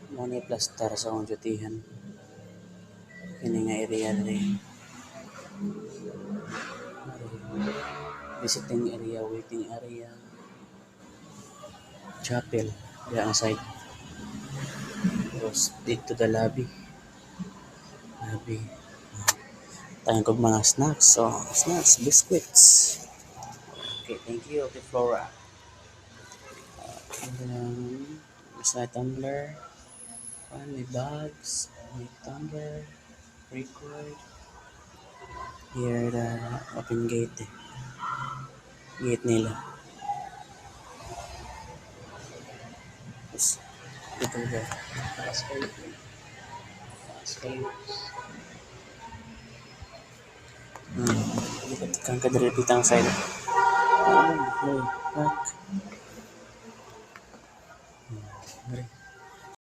Money plastar sa akong dutihan. Kini nga area rin. Visiting area, waiting area, chapel, diya ang side. Tapos dito the lobby. Lobby. Tayo kong mga snacks. So, snacks, biscuits. Okay, thank you, okay, Flora. And then, sa tumbler. May bags, may tumbler, record. Here, the open gate. Gate nila. Tapos, dito ba? Taas kayo. Taas kayo. Dito kang kadalipit ang side. Okay, back.